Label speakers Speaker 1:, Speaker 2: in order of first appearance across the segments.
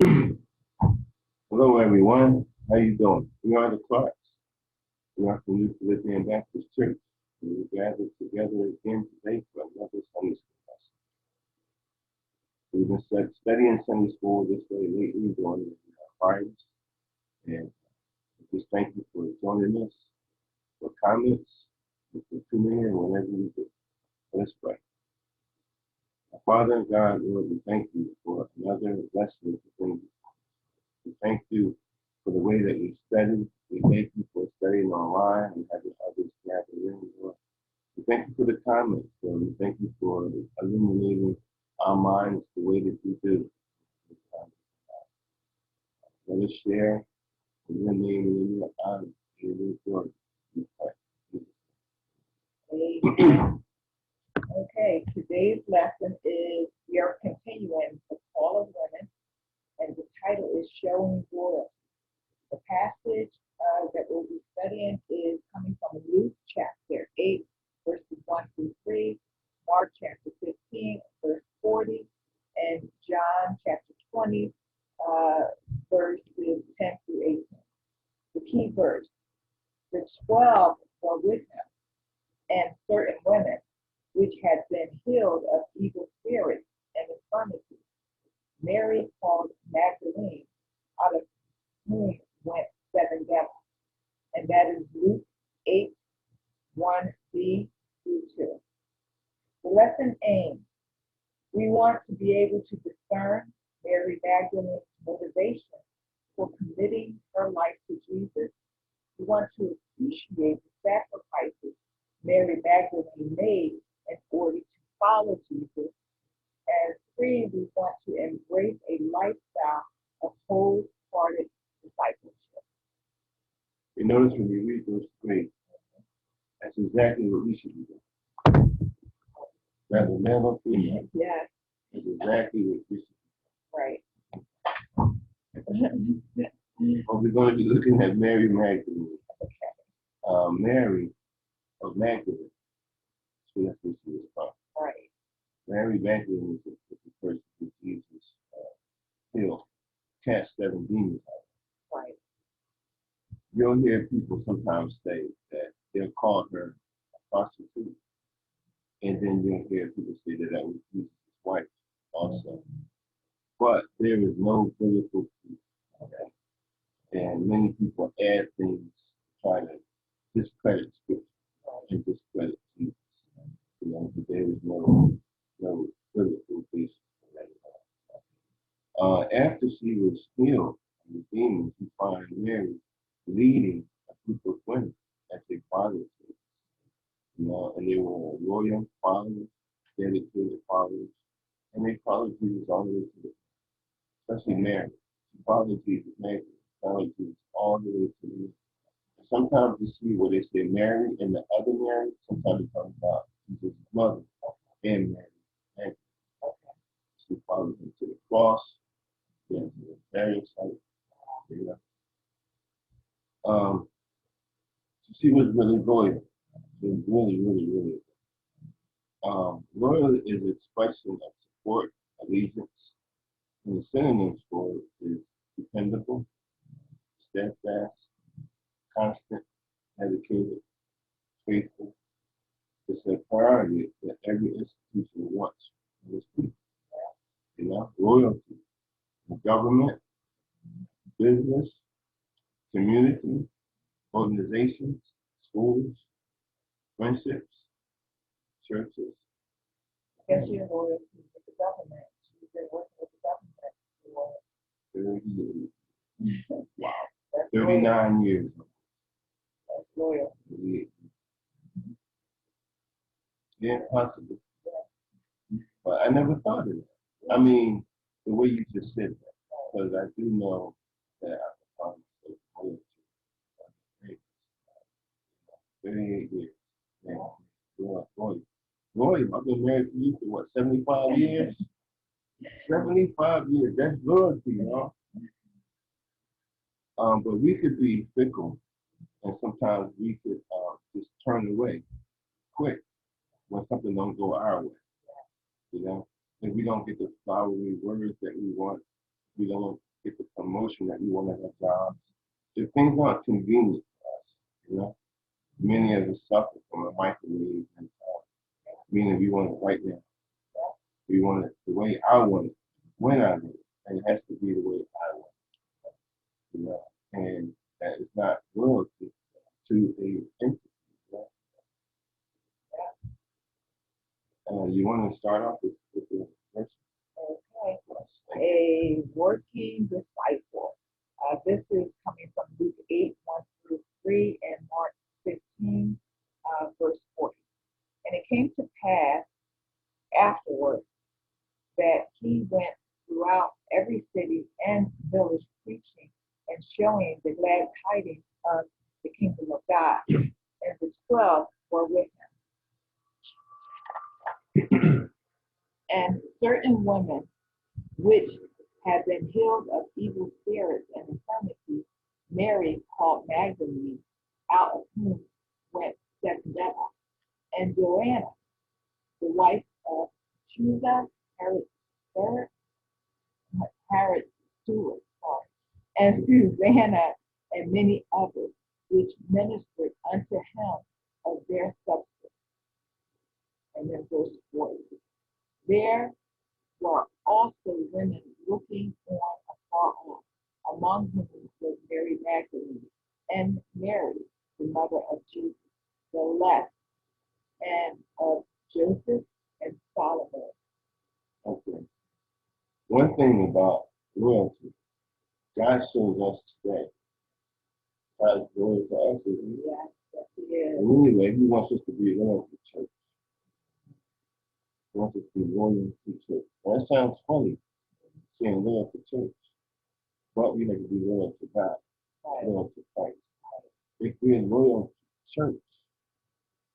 Speaker 1: Hello, everyone. How you doing? We are the Clarks. We are from New Philippian Baptist Church. We gathered together again today for another Sunday school lesson. We've been studying Sunday school this way lately during our Fridays. And just thank you for joining us, for comments, and for tuning in whenever you do. Let's pray. Our Father God, Lord, we thank you for another lesson to bring you. We thank you for the way that you study. We thank you for studying online and having others gather in, Lord. We thank you for the comments, Lord. We thank you for illuminating our minds the way that you do. Let us share in your name and in your honor and in your glory.
Speaker 2: Okay, today's lesson is we are continuing the call of women, and the title is Showing Glory. The passage that we'll be studying is coming from Luke chapter 8, verses 1 through 3, Mark chapter 15, verse 40, and John chapter 20, verses 10 through 18. The key verse: the 12 were with him, and certain women which had been healed of evil spirits and infirmities. Mary called Magdalene, out of whom went 7 devils. And that is Luke 8, 1b through 2. The lesson aims: we want to be able to discern Mary Magdalene's motivation for committing her life to Jesus. We want to appreciate the sacrifices Mary Magdalene made in order to follow Jesus. And 3, we want to embrace a lifestyle of wholehearted discipleship.
Speaker 1: You notice when you read verse 3, that's exactly what we should be doing. Whether male or female.
Speaker 2: Yes.
Speaker 1: That's exactly what we should
Speaker 2: Right.
Speaker 1: Well, we're going to be looking at Mary Magdalene.
Speaker 2: Okay.
Speaker 1: Mary of Magdalene. So that's what she was from.
Speaker 2: Right.
Speaker 1: Mary Magdalene was the person who Jesus healed, cast 7 demons out.
Speaker 2: Right.
Speaker 1: You'll hear people sometimes say that they'll call her a prostitute, and then you'll hear people say that that was Jesus' wife also. But there is no biblical proof. Okay? And many people add things to try to discredit scripture and discredit Jesus. You know, but there is no biblical basis for that. After she was healed from the demons, you find Mary leading a group of women as they followed her. You know, and they were loyal followers, dedicated followers, and they followed Jesus all the way to the end. Especially Mary. She followed Jesus, Mary followed Jesus all the way to the end. Sometimes you see where they say Mary and the other Mary, sometimes it talks about Jesus' mother and Mary. And she followed him to the cross, then to the burial site. You know. She was really loyal. She was really. Loyal is an expression of support, allegiance, and the synonyms for it is dependable, steadfast, constant, dedicated, faithful. It's a priority that every institution wants in its people. You know, loyalty in government, business, community, organizations, schools, friendships, churches.
Speaker 2: Guess you're loyal to the government. She's been working with the government for
Speaker 1: 30 years. Wow.
Speaker 2: that's
Speaker 1: 39 years.
Speaker 2: That's loyal.
Speaker 1: Yeah, possibly. But I never thought of that. I mean, the way you just said that, because I do know that I can find myself loyal to 38 years. Yeah. Loyal. I've been married to you for what, 75 years? 75 years. That's loyalty, you know. But we could be fickle, and sometimes we could just turn away quick when something don't go our way. You know, if we don't get the flowery words that we want, we don't get the promotion that we want to have jobs. If things aren't convenient for us, you know, many of us suffer from a microwave mentality, meaning we want it right now. We want it the way I want it, when I want it, and it has to be the way I want it, you know, and that is not loyalty to a entity. You know? You want to start off with the first.
Speaker 2: Okay. A working disciple. This is coming from Luke 8, 1 through 3, and Mark 15, verse 40. And it came to pass afterward that he went throughout every city and village preaching and showing the glad tidings of the kingdom of God. And the 12 were with him. And certain women which had been healed of evil spirits and infirmities, Mary called Magdalene, out of whom went 7 devils, and Joanna, the wife of Chuza, Herod Stewart, and Susanna, and many others, which ministered unto him of their substance. And then verse 40. There were also women looking on afar off, among whom was Mary Magdalene, and Mary, the mother of Jesus, the elect, and of Joseph and Solomon.
Speaker 1: Okay. One thing about loyalty, God shows us today. God's loyal to us, isn't He?
Speaker 2: Yes, yes, He is.
Speaker 1: And anyway, He wants us to be loyal to church. He wants us to be loyal to church. Well, that sounds funny, saying loyal to church, but we have to be loyal to God, loyal to Christ. If we're loyal to church,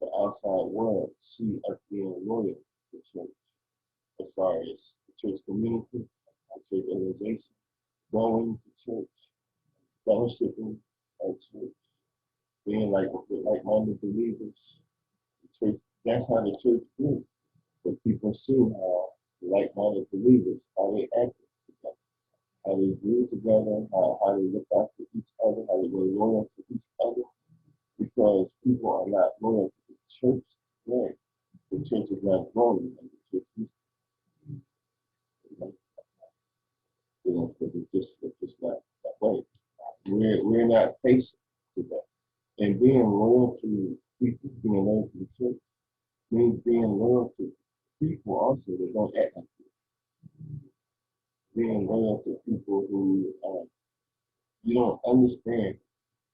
Speaker 1: the outside world see us being loyal to church, as far as the church community, the church organization, going to church, fellowshipping at church, being like-minded believers. The church, that's how the church grew. But people see how like-minded believers, how they act together, how they grew together, how they look after each other, how they were loyal to each other. Because people are not loyal to the church today. The church is not growing and the church is, you know, it's just not that way. We're not patient to that. And being loyal to people, being loyal to the church, means being loyal to people also that don't act like you. Being loyal to people who you don't understand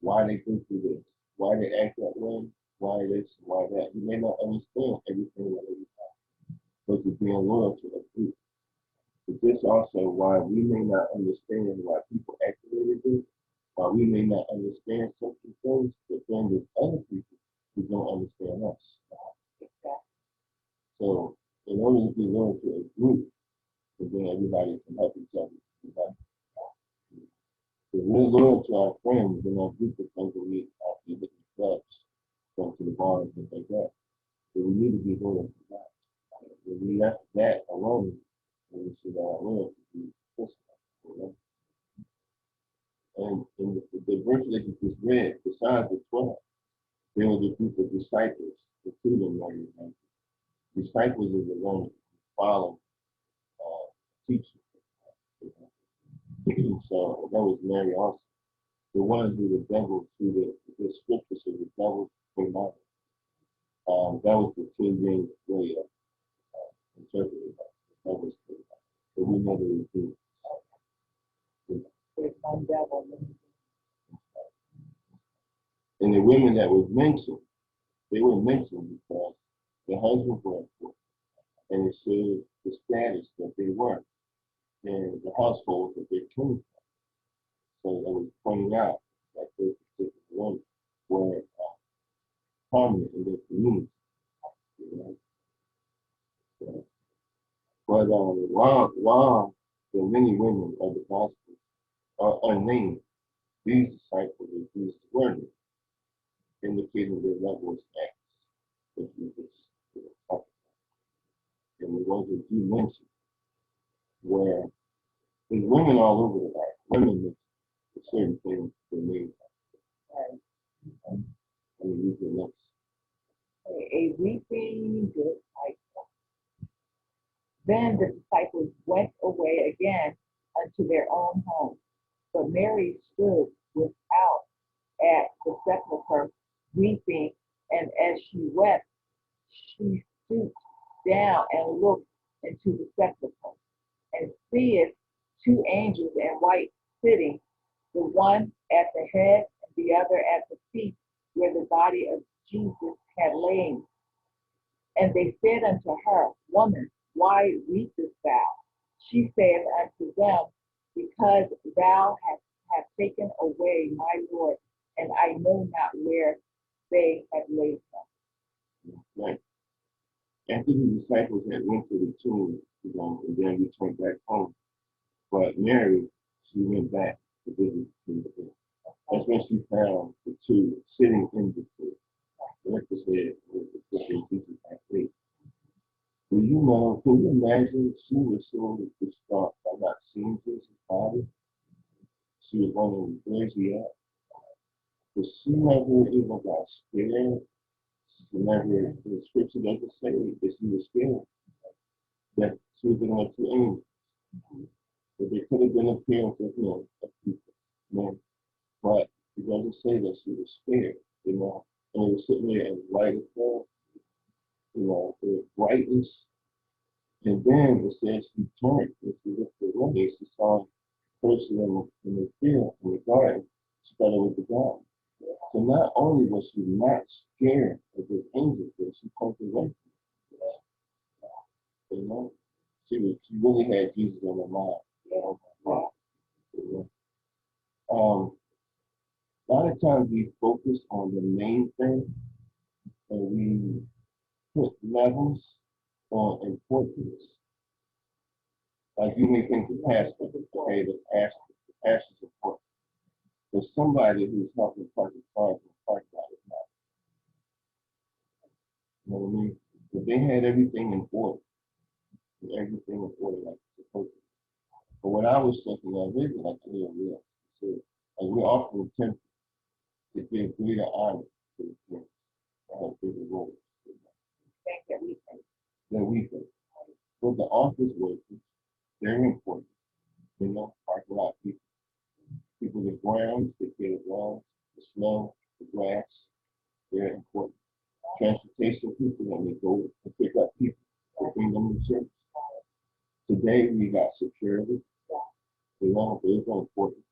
Speaker 1: why they go through this, why they act that way, why this, why that. You may not understand everything that every time, but you're being loyal to a group. But this also why we may not understand why people act the way they do, why we may not understand certain things, but then there's other people who don't understand us. So in order to be loyal to a group, and then everybody can help each other. Okay? If we're loyal to our friends, then our group is going to be out there with the clubs, going to the bars, and things like that. So we need to be loyal to that. If we left that alone, then we should loyalty be personal. You know? And in the verse that you just read, besides the 12, there was a group of disciples, including Mary and Matthew. Disciples is the one who follow teaching. So that was Mary also. The one who the devil, through the scripture said the devil came out. That was the King James way of interpreting that. That was the, so we never repeat.
Speaker 2: There's no devil.
Speaker 1: And the women that was mentioned, they were mentioned because the husbands were important. And it showed the status that they were in the household that they came from. So it was pointing out that those particular women were prominent in their community. You know? So, but while the many women of the gospel are unnamed, these disciples of Jesus were named, indicating their level of status, which we just talked about. And the ones that you mentioned were there's women all over the Bible. women with certain things they need.
Speaker 2: Right.
Speaker 1: I mean, these are next.
Speaker 2: A weeping disciple. Then the disciples went away again unto their own home. But Mary stood without at the sepulchre, weeping, and as she wept, she stooped down and looked into the sepulchre, and seeth two angels in white sitting, the one at the head and the other at the feet, where the body of Jesus had lain. And they said unto her, Woman, why weepest thou? She saith unto them, Because thou hast taken away my Lord, and I know not where they have laid him.
Speaker 1: Right. After the disciples had went to the tomb, and then returned back home. But Mary, she went back to visit the tomb. That's when she found the two sitting in the tomb. Like I said, with the Jesus had faith. Do you know, can you imagine she was so distraught by not seeing Jesus' body? She was wondering, where's he at? But she never even got scared. She never, the scripture doesn't say that she was scared. That she was going to angels. But they could have been appearance of, of people. But it doesn't say that she was scared, And it was sitting there and light of her, the brightness. And then it says she turned and she looked away. She saw a person in the field, in the garden, together with the God. So not only was she not scared of the angels, but she turned away from them. She really had Jesus on her mind. A lot of times we focus on the main thing and we put levels on importance. Like you may think the pastor, okay, the pastor's important. But somebody who's helping park the car in the parking lot is not. You know what I mean? But they had everything in order. Everything in order like it's supposed to. But what I was thinking of is like a little real. So, like we're often tempted to give greater honor to the kids that have bigger roles.
Speaker 2: Think that we think.
Speaker 1: That we think. But the office workers, they're important. Parking lot people. People with grounds, take care of grounds, the snow, the grass, they're important. Transportation people that may go to pick up people to bring them to church. Today we got security. They're important.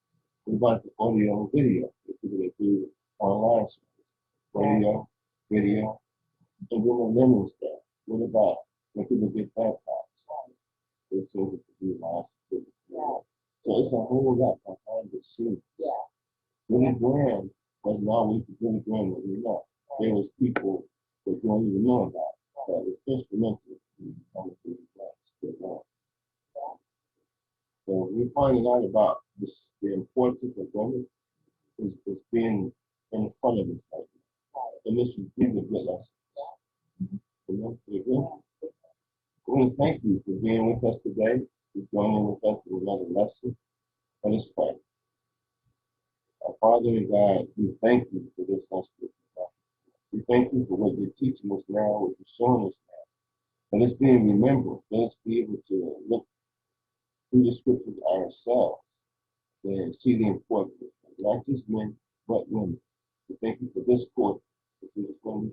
Speaker 1: We about the audio and video, the people that do online service. Audio, video, and then the lemon stuff. What about when people get baptized? They say to do live security. So it's a whole lot behind the scenes. Billy Graham wasn't always the Billy Graham that we know. There was people that don't even know about that was instrumental in becoming Billy Graham. So we're finding out about this, the importance of women is being in front of us right now. And this is really a good lesson. We want to thank you for being with us today, for joining with us in another lesson. Let us pray. Our Father and God, we thank you for this lesson. We thank you for what you're teaching us now, what you're showing us now. Let us be in remembrance. Let us be able to look through the scriptures ourselves and see the importance of not just men, but women. We thank you for this court, for this woman.